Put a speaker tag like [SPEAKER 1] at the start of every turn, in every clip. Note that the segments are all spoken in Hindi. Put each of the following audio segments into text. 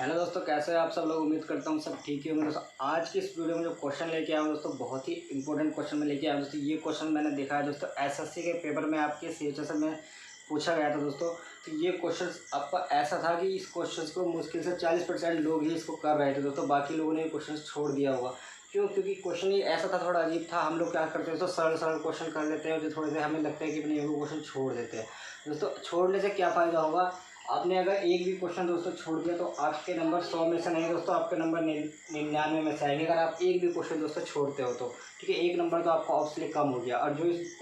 [SPEAKER 1] हेलो दोस्तों, कैसे हैं आप सब लोग। उम्मीद करता हूँ सब ठीक ही होंगे। दोस्तों आज की इस वीडियो में जो क्वेश्चन लेके आया हूँ दोस्तों, बहुत ही इंपॉर्टेंट क्वेश्चन में लेके आया हूँ दोस्तों। ये क्वेश्चन मैंने देखा है दोस्तों, एसएससी के पेपर में आपके सीएचएस में पूछा गया था दोस्तों। तो ये क्वेश्चन आपका ऐसा था कि इस क्वेश्चन को मुश्किल से 40% लोग ही इसको कर रहे थे दोस्तों, बाकी लोगों ने ये क्वेश्चन छोड़ दिया होगा। क्यों? क्योंकि क्वेश्चन ये ऐसा था, थोड़ा अजीब था। हम लोग क्या करते हैं दोस्तों, सरल सरल क्वेश्चन कर लेते हैं, जो थोड़े से हमें लगता है कि अपने वो क्वेश्चन छोड़ देते हैं दोस्तों। छोड़ने से क्या फ़ायदा होगा, आपने अगर एक भी क्वेश्चन दोस्तों छोड़ दिया तो आपके नंबर 100 में से नहीं दोस्तों, आपके नंबर 99 में से आएंगे। अगर आप एक भी क्वेश्चन दोस्तों छोड़ते हो तो ठीक है, एक नंबर तो आपका ऑब्वियसली कम हो गया। और जो इस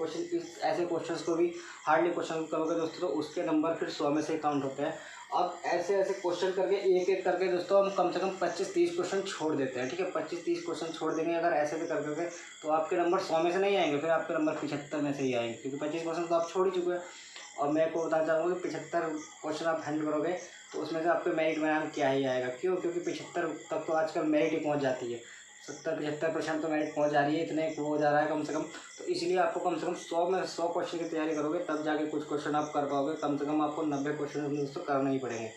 [SPEAKER 1] ऐसे क्वेश्चन को भी हार्डली क्वेश्चन करोगे दोस्तों, तो उसके नंबर फिर 100 में से काउंट होते हैं। अब ऐसे ऐसे क्वेश्चन करके एक एक करके दोस्तों हम कम से कम 25-30 क्वेश्चन छोड़ देते हैं। ठीक है, 25-30 क्वेश्चन छोड़ देंगे अगर ऐसे भी कर करके, तो आपके नंबर 100 में से नहीं आएंगे, फिर आपके नंबर 75 में से ही आएंगे, क्योंकि 25 क्वेश्चन तो आप छोड़ ही चुके हैं। और मैं आपको बताना चाहूँगा कि 75 क्वेश्चन आप हैंडल करोगे तो उसमें से आपके मेरिट में नाम क्या ही आएगा। क्यों? क्योंकि 75 तक तो आजकल मेरिट ही पहुँच जाती है। 70-75% तो मेरिट पहुँच जा रही है, इतने वो हो जा रहा है कम से कम। तो इसलिए आपको कम से कम 100 में 100 क्वेश्चन की तैयारी करोगे तब जाके कुछ क्वेश्चन आप कर पाओगे। कम से कम आपको 90 क्वेश्चन दोस्तों करने ही पड़ेंगे।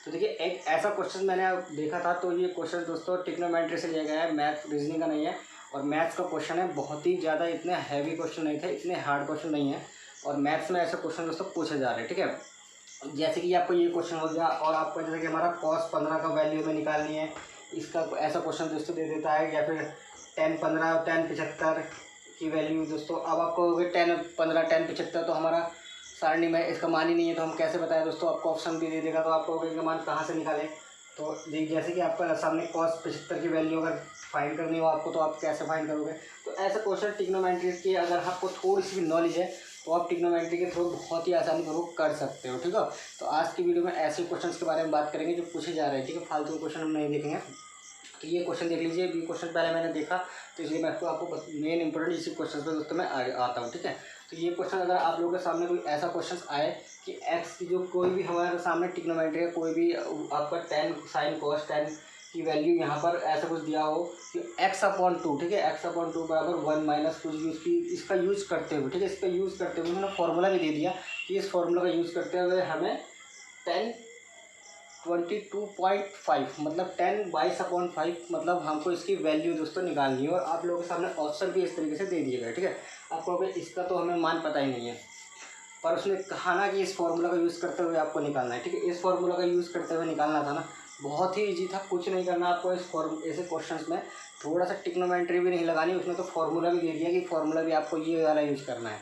[SPEAKER 1] तो देखिए, एक ऐसा क्वेश्चन मैंने देखा था, तो ये क्वेश्चन दोस्तों ट्रिग्नोमेट्री से लिया गया है, मैथ रीजनिंग का नहीं है। और मैथ्स का क्वेश्चन है, बहुत ही ज़्यादा इतने हैवी क्वेश्चन नहीं थे, इतने हार्ड क्वेश्चन नहीं है। और मैथ्स में ऐसे क्वेश्चन दोस्तों पूछे जा रहे हैं। ठीक है, जैसे कि आपको ये क्वेश्चन हो गया, और आपको जैसे कि हमारा cos 15 का वैल्यू हमें निकालनी है, इसका ऐसा क्वेश्चन दोस्तों दे देता है। या फिर 10 15 10 75 की वैल्यू दोस्तों, अब आपको हो गई 10 15 10 75, तो हमारा सारणी में इसका मान ही नहीं है, तो हम कैसे बताएं दोस्तों। आपको ऑप्शन भी दे देगा, तो आपको इसका मान कहाँ से निकालें। तो जैसे कि आपका सामने cos 75 की वैल्यू अगर फाइंड करनी हो आपको, तो आप कैसे फाइंड करोगे। तो ऐसा क्वेश्चन ट्रिग्नोमेट्री की अगर आपको थोड़ी सी भी नॉलेज है तो आप ट्रिग्नोमेट्री के थ्रू बहुत ही आसानी पूर्वक कर सकते हो। ठीक है, तो आज की वीडियो में ऐसे क्वेश्चन के बारे में बात करेंगे जो पूछे जा रहे हैं। ठीक है, फालतू क्वेश्चन हम नहीं देखेंगे। तो ये क्वेश्चन देख लीजिए, बी क्वेश्चन पहले मैंने देखा, तो इसलिए मैं आपको मेन इंपॉर्टेंट इसी क्वेश्चन पर दोस्तों मैं आता हूँ। ठीक है, तो ये क्वेश्चन अगर आप लोगों के सामने कोई ऐसा क्वेश्चन आए कि एक्स की जो कोई भी हमारे सामने ट्रिग्नोमेट्री का कोई भी आपका 10 sin cos 10 की वैल्यू यहाँ पर ऐसा कुछ दिया हो कि x/2, ठीक है, x/2 बराबर 1 माइनस कुछ भी उसकी इसका यूज करते हुए, ठीक है, इसका यूज़ करते हुए उन्होंने फॉर्मूला भी दे दिया कि इस फॉर्मूला का यूज़ करते हुए हमें 10 22.5 मतलब 10/5 मतलब हमको इसकी वैल्यू दोस्तों निकालनी है। और आप लोगों के सामने ऑप्शन भी इस तरीके से दे दिए गए। ठीक है, आपको अभी इसका तो हमें मान पता ही नहीं है, पर उसने कहा ना कि इस फॉर्मूला का यूज़ करते हुए आपको निकालना है। ठीक है, इस फॉर्मूला का यूज़ करते हुए निकालना था ना, बहुत ही ईजी था, कुछ नहीं करना आपको। ऐसे क्वेश्चंस में थोड़ा सा ट्रिग्नोमेट्री भी नहीं लगानी, उसमें तो फार्मूला भी दे दिया कि फार्मूला भी आपको ये वाला यूज़ करना है।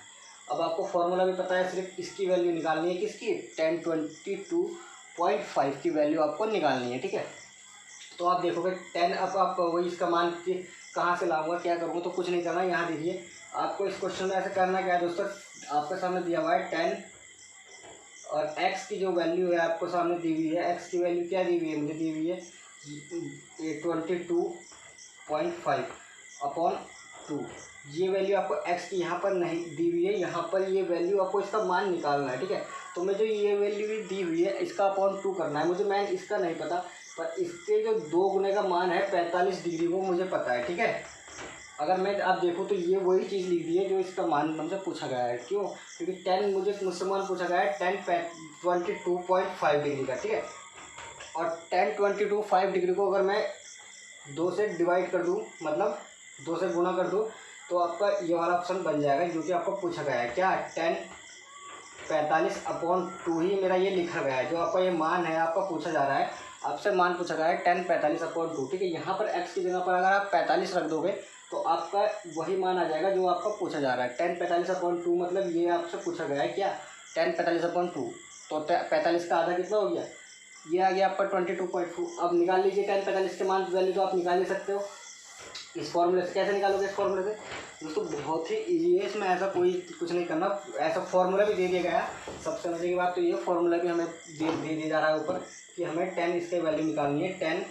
[SPEAKER 1] अब आपको फार्मूला भी पता है, सिर्फ इसकी वैल्यू निकालनी है, किसकी 1022.5 की वैल्यू आपको निकालनी है। ठीक है, तो आप देखोगे 10, अब आप वही इसका मान कि कहाँ से लाऊंगा क्या करूँगा, तो कुछ नहीं करना। यहाँ देखिए, आपको इस क्वेश्चन में ऐसे करना क्या है दोस्तों, आपके सामने दिया हुआ है 10 और x की जो वैल्यू है आपको सामने दी हुई है। x की वैल्यू क्या दी हुई है, मुझे दी हुई है 22.5/2। ये वैल्यू आपको x की यहाँ पर नहीं दी हुई है, यहाँ पर ये वैल्यू आपको इसका मान निकालना है। ठीक है, तो मैं जो ये वैल्यू भी दी हुई है इसका अपॉन 2 करना है मुझे। मैं इसका नहीं पता, पर इसके जो 2 गुने का मान है 45 डिग्री वो मुझे पता है। ठीक है, अगर मैं आप देखो तो ये वही चीज़ लिख दी है जो इसका मान हमसे पूछा गया है। क्यों? क्योंकि 10 मुझसे मान पूछा गया है 10 22.5 डिग्री का। ठीक है, और 10 22.5 डिग्री को अगर मैं 2 से डिवाइड कर दूँ, मतलब 2 से गुणा कर दूँ, तो आपका ये वाला ऑप्शन बन जाएगा जो कि आपको पूछा गया है। क्या? 10 45/2 ही मेरा ये लिखा गया है। जो आपका ये मान है आपका पूछा जा रहा है, आपसे मान पूछा गया है 10 45/2। ठीक है, यहाँ पर x की जगह पर अगर आप 45 रख दोगे तो आपका वही मान आ जाएगा जो आपका पूछा जा रहा है। 10 45/2 मतलब ये आपसे पूछा गया है क्या 10 45/2। तो 45 का आधा कितना हो गया, ये आ गया आपका 22.2। अब निकाल लीजिए 10 45 के मान वैल्यू, तो आप निकाल ही सकते हो इस फॉर्मूले से। कैसे निकालोगे इस फॉर्मूले से दोस्तों, बहुत ही ईजी है, इसमें ऐसा कोई कुछ नहीं करना। ऐसा फॉर्मूला भी दे दिया गया है। सबसे मजे की बात तो ये फॉर्मूला भी हमें दे दिया जा रहा है ऊपर कि हमें 10 इसके वैल्यू निकालनी है 10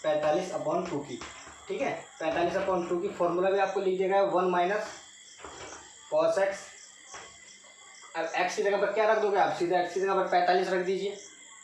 [SPEAKER 1] 45/2 की। ठीक है, 45/2 की फॉर्मूला भी आपको लिख दिया गया है 1 माइनस cos x। अब x की जगह पर क्या रख दोगे आप, सीधे x की जगह पर 45 रख दीजिए,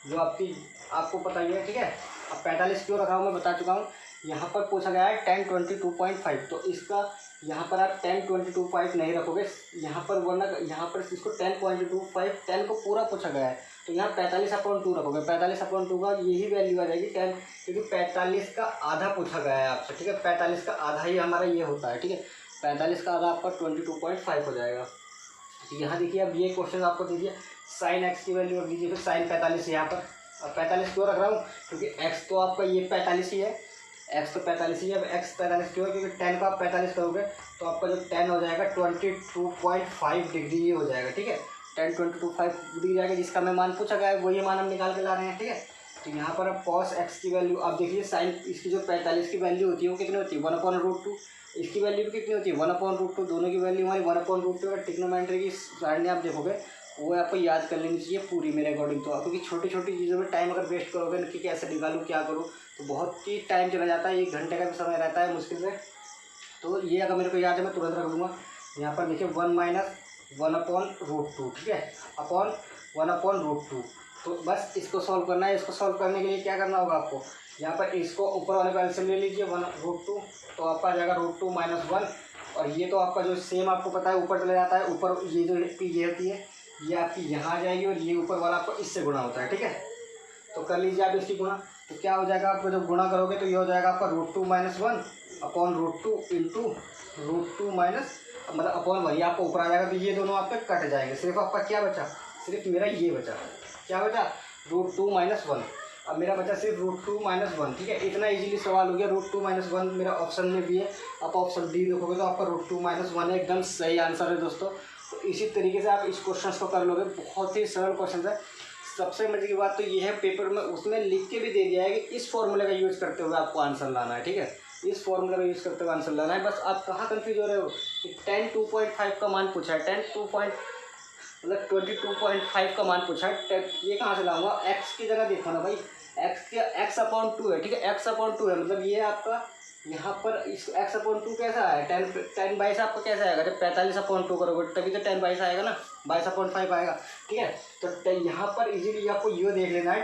[SPEAKER 1] जो आपको पता ही है। ठीक है, अब 45 क्यों रखा हूँ मैं बता चुका हूँ। यहाँ पर पूछा गया है 1022.5, तो इसका यहाँ पर आप 1022.5 नहीं रखोगे, यहाँ पर वरना यहाँ पर इसको 10.25 10 को पूरा पूछा गया है, तो यहाँ 45/2 रखोगे। 45/2 का यही वैल्यू आ जाएगी 10, क्योंकि 45 का आधा पूछा गया है आपसे, ठीक है। 45 का आधा ही हमारा ये होता है, ठीक है। 45 का आधा आपका 22.5 हो जाएगा। तो यहाँ देखिए अब ये क्वेश्चन आपको दीजिए, साइन एक्स की वैल्यू रख दीजिए, फिर साइन 45 यहाँ पर। अब 45 क्यों रख रहा हूँ, क्योंकि एक्स तो आपका ये 45 ही है, एक्स तो 45 ही है। अब एक्स 45 क्यों है, क्योंकि 10 का आप 45 करोगे तो आपका जो 10 हो जाएगा 22.5 डिग्री हो जाएगा, ठीक है। 10 22.5 डिग्री जाएगा, जिसका मैं मान पूछा गया है वही मान हम निकाल के ला रहे हैं, ठीक है। तो यहाँ पर अब कॉस एक्स की वैल्यू आप देखिए, साइन इसकी जो 45 की वैल्यू होती है वो कितनी होती है 1/√2, इसकी वैल्यू भी कितनी होती है 1/√2, दोनों की वैल्यू हमारी 1/√2। अगर ट्रिग्नोमेट्री की सारणी आप देखोगे वो आपको याद कर लेनी चाहिए पूरी मेरे अकॉर्डिंग तो, क्योंकि छोटी छोटी चीज़ों में टाइम अगर वेस्ट करोगे कि कैसे निकालूँ क्या करूँ तो बहुत ही टाइम चला जाता है, 1 घंटे का भी समय रहता है मुश्किल से। तो ये अगर मेरे को याद है मैं तुरंत रख दूँगा। यहाँ पर देखिए 1 - 1/√2, ठीक है, अपॉन 1/√2। तो बस इसको सॉल्व करना है। इसको सॉल्व करने के लिए क्या करना होगा आपको, यहाँ पर इसको ऊपर वाले का एलसीएम ले लीजिए 1√2, तो आपका आ जाएगा √2 - 1, और ये तो आपका जो सेम आपको पता है ऊपर चला जाता है, ऊपर ये जो ये होती है ये आपकी यहाँ आ जाएगी, और ये ऊपर वाला आपको इससे गुणा होता है, ठीक है। तो कर लीजिए आप इसकी गुणा, तो क्या हो जाएगा आपको, जब गुणा करोगे तो ये हो जाएगा आपका √2 - 1 अपॉन √2 इंटू √2 माइनस मतलब अपॉन 1, ये आपको ऊपर आ जाएगा। तो ये दोनों आपके कट जाएंगे, सिर्फ आपका क्या बचा, सिर्फ मेरा ये बचा, क्या बचा √2 - 1। अब मेरा बचा सिर्फ √2 - 1, ठीक है। इतना इजीली सवाल हो गया। √2 - 1 मेरा ऑप्शन में भी है, आप ऑप्शन डी देखोगे तो आपका √2 - 1 है, एकदम सही आंसर है दोस्तों। तो इसी तरीके से आप इस क्वेश्चन को कर लोगे, बहुत ही सरल क्वेश्चन है। सबसे मजे की बात तो ये है, पेपर में उसमें लिख के भी दे दिया है कि इस फॉर्मूले का यूज़ करते हुए आपको आंसर लाना है, ठीक है। इस फॉर्मूले का यूज़ करते हुए आंसर लाना है। बस आप कहाँ कंफ्यूज हो रहे हो कि 10 2.5 का मान पूछा है, 22.5 का मान पूछा है, ये कहाँ से लाऊंगा, एक्स की जगह देखो ना भाई, x/2 है, ठीक है, x/2 है, मतलब ये आपका यहाँ पर इस x/2 कैसा है, 10/22 आपका कैसा आएगा, जब 45/2 करोगे तभी तो 10/22 आएगा ना, 22/5 आएगा, ठीक है। तो यहाँ पर इजीली आपको ये देख लेना है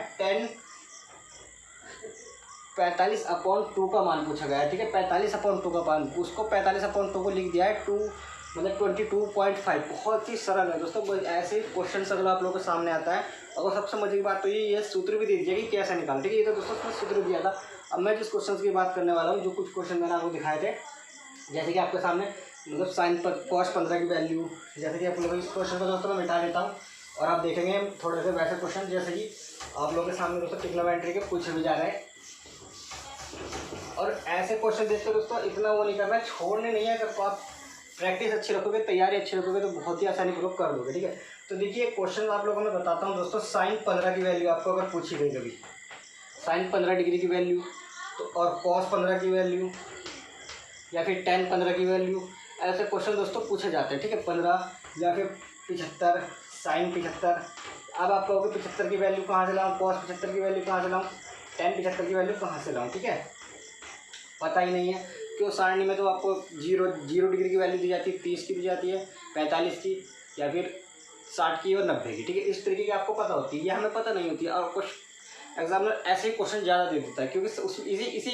[SPEAKER 1] 45/2 का मान पूछा गया है, ठीक है। 45/2 का मान, उसको 45/2 को लिख दिया है 2 मतलब 22.5। बहुत ही सरल है दोस्तों, ऐसे ही क्वेश्चन अगर आप लोगों के सामने आता है। और सबसे मजे की बात तो ये सूत्र भी दे दीजिए कि कैसे निकालें, ठीक है। ये तो दोस्तों उसमें सूत्र दिया था। अब मैं जिस क्वेश्चन की बात करने वाला हूँ, जो कुछ क्वेश्चन मैंने आपको दिखाए थे, जैसे कि आपके सामने मतलब साइन पर cos 15 की वैल्यू, जैसे कि आप लोगों इस क्वेश्चन को दोस्तों मैं मिटा लेता हूँ और आप देखेंगे थोड़े से वैसे क्वेश्चन जैसे कि आप लोगों के सामने दोस्तों ट्रिग्नोमेट्री के पूछे भी जा रहे हैं। और ऐसे क्वेश्चन देखते दोस्तों इतना वो नहीं करना है, छोड़ने नहीं है। अगर आप प्रैक्टिस अच्छी रखोगे, तैयारी अच्छी रखोगे तो बहुत ही आसानी पूर्वक कर लोगे, ठीक है। तो देखिए क्वेश्चन आप लोगों को मैं बताता हूँ दोस्तों, साइन 15 की वैल्यू आपको अगर पूछी गई कभी, साइन 15 डिग्री की वैल्यू तो, और कॉस 15 की वैल्यू या फिर टेन 15 की वैल्यू, ऐसे क्वेश्चन दोस्तों पूछे जाते हैं, ठीक है। 15 या फिर 75, साइन 75। अब आप कहोगे 75 की वैल्यू कहाँ से लाऊँ, कॉस 75 की वैल्यू कहाँ से लाऊँ, टेन 75 की वैल्यू कहाँ से लाऊँ, ठीक है। पता ही नहीं है, क्यों सारणी में तो आपको 0 डिग्री की वैल्यू दी जाती है, 30 की दी जाती है, 45 की या फिर 60 की और 90 की, ठीक है। इस तरीके की आपको पता होती है, ये हमें पता नहीं होती है। और कुछ एग्जामिनर ऐसे ही क्वेश्चन ज़्यादा दे देता है, क्योंकि इसी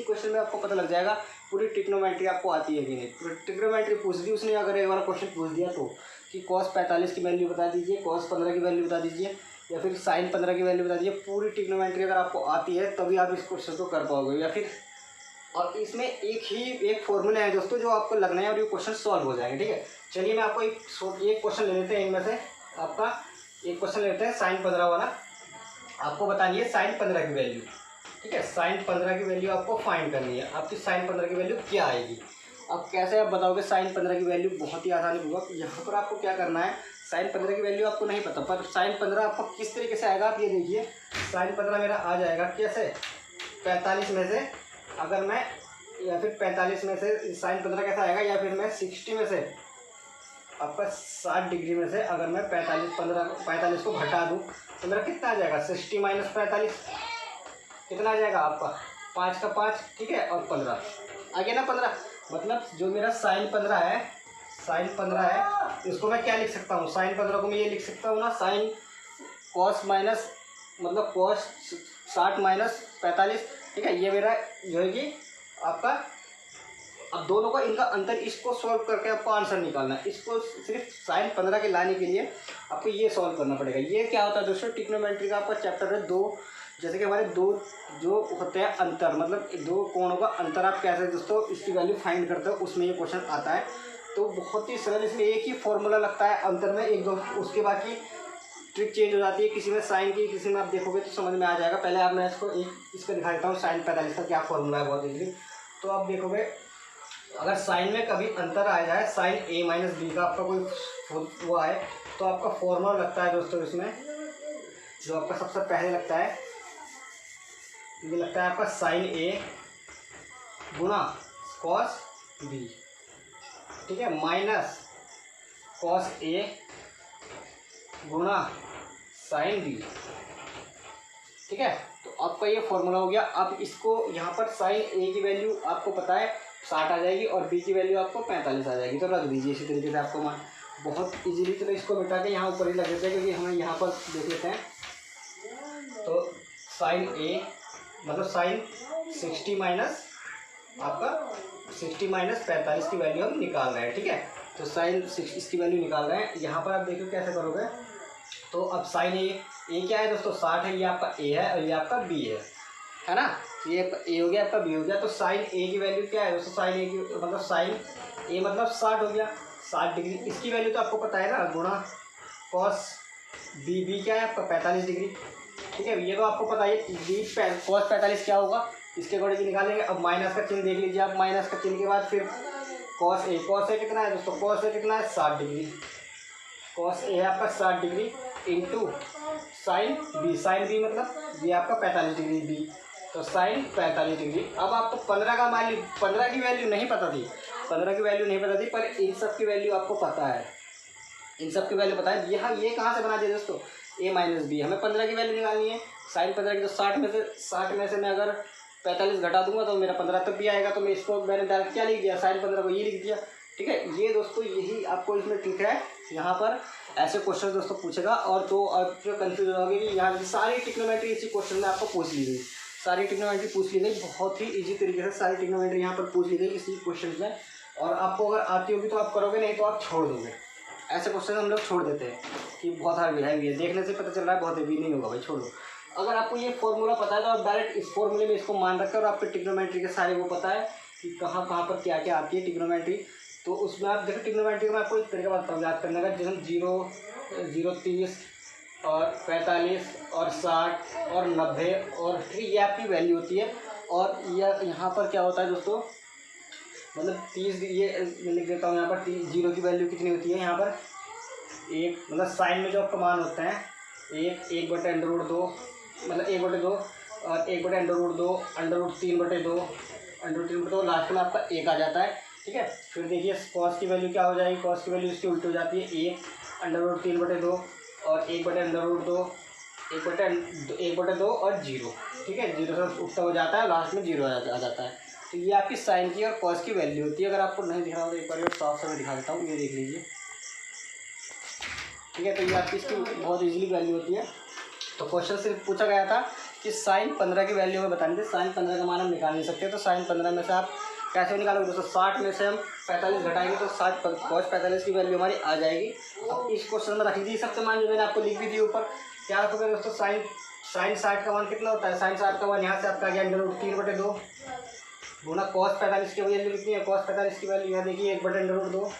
[SPEAKER 1] क्वेश्चन में आपको पता लग जाएगा पूरी ट्रिग्नोमेट्री आपको आती है कि नहीं। ट्रिग्नोमेट्री पूछ दी उसने, अगर एक बार क्वेश्चन पूछ दिया तो कि कॉस 45 की वैल्यू बता दीजिए, कॉस 15 की वैल्यू बता दीजिए, या फिर साइन 15 की वैल्यू बता दीजिए, पूरी ट्रिग्नोमेट्री अगर आपको आती है तभी आप इस क्वेश्चन को कर पाओगे। या फिर और इसमें एक फॉर्मूला है दोस्तों जो आपको लगना है और ये क्वेश्चन सॉल्व हो जाएंगे, ठीक है। चलिए मैं आपको एक क्वेश्चन ले लेते हैं, इनमें से आपका एक क्वेश्चन लेते हैं साइन 15 वाला। आपको बतानी है साइन 15 की वैल्यू, ठीक है। साइन 15 की वैल्यू आपको फाइंड करनी है। आपकी साइन 15 की वैल्यू क्या आएगी, अब कैसे आप बताओगे साइन 15 की वैल्यू, बहुत ही आसानी होगा। यहाँ पर आपको क्या करना है, साइन 15 की वैल्यू आपको नहीं पता, पर साइन 15 आपको किस तरीके से आएगा आप ये देखिए। साइन 15 मेरा आ जाएगा कैसे, 45 में से अगर मैं, या फिर 45 में से साइन 15 कैसा आएगा, या फिर मैं 60 में से आपका 60 डिग्री में से अगर मैं 45 को घटा दूँ तो मेरा कितना आ जाएगा, 60 - 45 कितना आ जाएगा आपका 5 का 5, ठीक है, और 15 आ गया ना 15। मतलब जो मेरा साइन 15 है, साइन 15 है, इसको मैं क्या लिख सकता हूँ, साइन 15 को मैं ये लिख सकता हूँ ना, साइन कॉस माइनस मतलब कॉस 60 - 45, ठीक है। ये मेरा जो है कि आपका, अब दोनों का इनका अंतर, इसको सॉल्व करके आपको आंसर निकालना है। इसको सिर्फ sin 15 के लाने के लिए आपको ये सॉल्व करना पड़ेगा। ये क्या होता है दोस्तों, ट्रिग्नोमेट्री का आपका चैप्टर है दो, जैसे कि हमारे दो जो होते हैं अंतर, मतलब दो कोणों का अंतर आप कैसे दोस्तों इसकी वैल्यू फाइंड करते हो, उसमें ये क्वेश्चन आता है। तो बहुत ही सरल, इसमें एक ही फॉर्मूला लगता है अंतर में, एक दो, उसके बाकी ट्रिक चेंज हो जाती है। किसी में साइन की, किसी में आप देखोगे तो समझ में आ जाएगा। पहले आप मैं इसको इसका दिखा देता हूँ sin 45 का क्या फॉर्मूला है बहुत इजीली। तो आप देखोगे अगर साइन में कभी अंतर आ जाए, साइन a माइनस बी का आपका कोई वो आए, तो आपका फॉर्मूला लगता है दोस्तों इसमें, जो आपका सबसे पहले लगता है, ये लगता है आपका साइन a गुना कॉस b, ठीक है, माइनस कॉस a गुना साइन b, ठीक है। तो आपका ये फॉर्मूला हो गया। अब इसको यहाँ पर साइन a की वैल्यू आपको पता है 60 आ जाएगी और b की वैल्यू आपको 45 आ जाएगी। तो रख दीजिए इसी तरीके से आपको मान, बहुत इजीली। चलो इसको मिटा के यहाँ ऊपर ही लग देते हैं, क्योंकि हमें यहाँ पर देख लेते हैं। तो साइन a मतलब साइन 60 माइनस आपका 60 माइनस 45 की वैल्यू हम निकाल रहे हैं, ठीक है। तो साइन 60 इसकी वैल्यू निकाल रहे हैं। यहाँ पर आप देखो कैसे करोगे। तो अब साइन a क्या है दोस्तों, 60 है, ये आपका a है और ये आपका b है ना। ये a हो गया, आपका b हो गया। तो साइन a की वैल्यू क्या है दोस्तों, साइन a की मतलब साइन a मतलब 60 हो गया, 60 डिग्री। इसकी वैल्यू तो आपको पता है ना, गुणा कॉस b क्या है आपका 45 डिग्री, ठीक है। ये तो आपको पता है, कॉस 45 क्या होगा, इसके अकॉर्डिंग निकालेंगे। अब माइनस का चिन्ह देख लीजिए आप, माइनस का चिन्ह के बाद फिर कॉस a कितना है दोस्तों, कॉस a कितना है 60 डिग्री, कॉस a है आपका 60 डिग्री इंटू साइन b मतलब ये आपका 45 डिग्री b, तो साइन 45 डिग्री। अब आपको 15 की वैल्यू नहीं पता थी, 15 की वैल्यू नहीं पता थी, पर इन सब की वैल्यू आपको पता है, इन सब की वैल्यू पता है। यहाँ ये कहाँ से बना दिया दोस्तों, a माइनस बी, हमें 15 की वैल्यू निकालनी है। साइन 15 की, तो 60 में से मैं अगर 45 घटा दूंगा तो मेरा 15 तक भी आएगा। तो मैं इसको मैंने डायरेक्ट क्या लिख दिया, साइन 15 को ये लिख दिया, ठीक है। ये दोस्तों यही आपको इसमें ट्रिक है। यहाँ पर ऐसे क्वेश्चन दोस्तों पूछेगा, और तो आप जो कन्फ्यूज हो गए कि यहाँ सारी ट्रिग्नोमेट्री इसी क्वेश्चन में आपको पूछ ली गई, सारी ट्रिग्नोमेट्री पूछ ली गई, बहुत ही इजी तरीके से सारी ट्रिग्नोमेट्री यहाँ पर पूछ ली गई इसी क्वेश्चन में। और आपको अगर आती होगी तो आप करोगे, नहीं तो आप छोड़ दोगे। ऐसे क्वेश्चन हम लोग छोड़ देते हैं कि बहुत हैवी है, देखने से पता चल रहा है बहुत हैवी, नहीं होगा भाई, छोड़ दो। अगर आपको ये फॉर्मूला पता है तो आप डायरेक्ट इस फॉर्मूले में इसको मान रखें, और आपको ट्रिग्नोमेट्री के सारे वो पता है कि कहाँ पर क्या क्या आती है ट्रिग्नोमेट्री। तो उसमें आप देखो, ट्रिग्नोमेट्री में आपको एक तरीका बताता हूँ याद करने का, जैसे 0, 30 और 45 और 60 और 90 और ये आपकी वैल्यू होती है। और यहाँ पर क्या होता है दोस्तों, मतलब 30, ये लिख देता हूँ यहाँ पर 0 की वैल्यू कितनी होती है यहाँ पर, एक मतलब साइन में जो आपका मान होता है 1/√2, मतलब 1/2 और 1/√2, √3/2, √3/2, लास्ट में आपका 1 आ जाता है, ठीक है। फिर देखिए कॉस की वैल्यू क्या हो जाएगी, कॉस की वैल्यू इसकी उल्टी हो जाती है, 1 √3/2 और 1/√2, 1/2 और 0, ठीक है। 0 से उठता हो जाता है, लास्ट में 0 आ जाता है। तो ये आपकी साइन की और कॉस की वैल्यू होती है। अगर आपको नहीं दिख रहा हो तो एक बार साफ से मैं दिखा देता हूँ, ये देख लीजिए, ठीक है। तो ये आपकी इसकी बहुत इजीली वैल्यू होती है। तो क्वेश्चन सिर्फ पूछा गया था कि साइन 15 की वैल्यू हमें बतानी थी, साइन 15 का मान हम निकाल नहीं सकते। तो साइन 15 में से आप कैसे निकालोगे दोस्तों, 60 में से हम 45 घटाएंगे तो 60 कॉस 45 की वैल्यू हमारी आ जाएगी। अब इस क्वेश्चन में रख लीजिए सबसे मान, जो मैंने आपको लिख भी दी ऊपर। क्या रखोगे दोस्तों, साइन 60 का मान कितना होता है, साइन 60 का मान यहाँ से आपका आ गया √3/2 गुना कॉस 45 की वैल्यू कितनी है, कॉस 45 की वैल्यू यहाँ देखिए 1/√2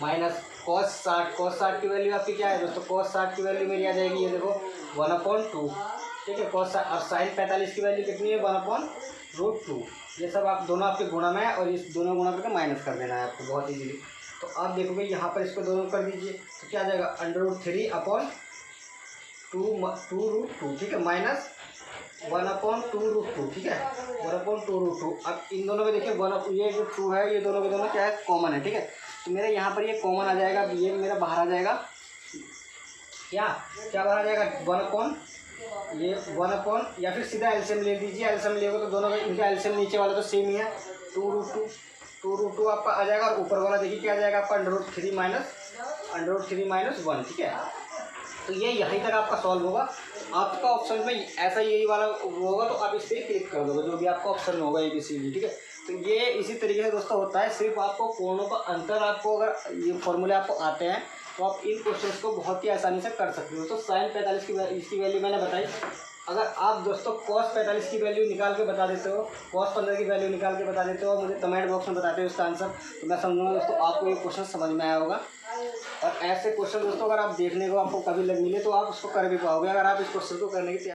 [SPEAKER 1] माइनस कॉस 60 की वैल्यू आपकी क्या है दोस्तों, कॉस 60 की वैल्यू मेरी आ जाएगी, ये देखो 1/2, ठीक है। कॉस और साइन 45 की वैल्यू कितनी है, 1/√2। ये सब आप दोनों आपके गुणा में है, और इस दोनों गुणा करके माइनस कर देना है आपको बहुत इजीली। तो आप देखोगे यहाँ पर इसको दोनों कर दीजिए, तो क्या आ जाएगा, √3/2, ठीक है, माइनस 1/2√2, ठीक है, 1/2√2। अब इन दोनों में देखिए ये जो 2 है, ये दोनों के दोनों क्या है, कॉमन है, ठीक है। तो मेरे यहाँ पर ये कॉमन आ जाएगा, ये मेरा बाहर आ जाएगा, क्या बाहर आ जाएगा, 1 या फिर सीधा एलसीएम ले लीजिए, एलसीएम लेगा तो दोनों में इनका एलसीएम नीचे वाला तो सेम ही है, 2√2 आपका आ जाएगा। और ऊपर वाला देखिए क्या आ जाएगा आपका, √3 - 1, ठीक है। तो ये यहीं तक आपका सॉल्व होगा। आपका ऑप्शन में ऐसा यही वाला होगा तो आप इस पर क्लिक कर दोगे, जो भी आपका ऑप्शन में होगा ABCD, ठीक है। तो ये इसी तरीके से दोस्तों होता है। सिर्फ आपको कोणों का अंतर, आपको अगर ये फॉर्मूले आपको आते हैं तो आप इन क्वेश्चंस को बहुत ही आसानी से कर सकते हो। दोस्तों साइन 45 की इसकी वैल्यू मैंने बताई। अगर आप दोस्तों कॉस 45 की वैल्यू निकाल के बता देते हो, कॉस 15 की वैल्यू निकाल के बता देते हो और मुझे कमेंट बॉक्स में बताते हो इसका आंसर, तो मैं समझूंगा दोस्तों आपको ये क्वेश्चन समझ में आया होगा। और ऐसे क्वेश्चन दोस्तों अगर आप देखने को आपको कभी मिले तो आप उसको कर भी पाओगे, अगर आप इस क्वेश्चन को करने की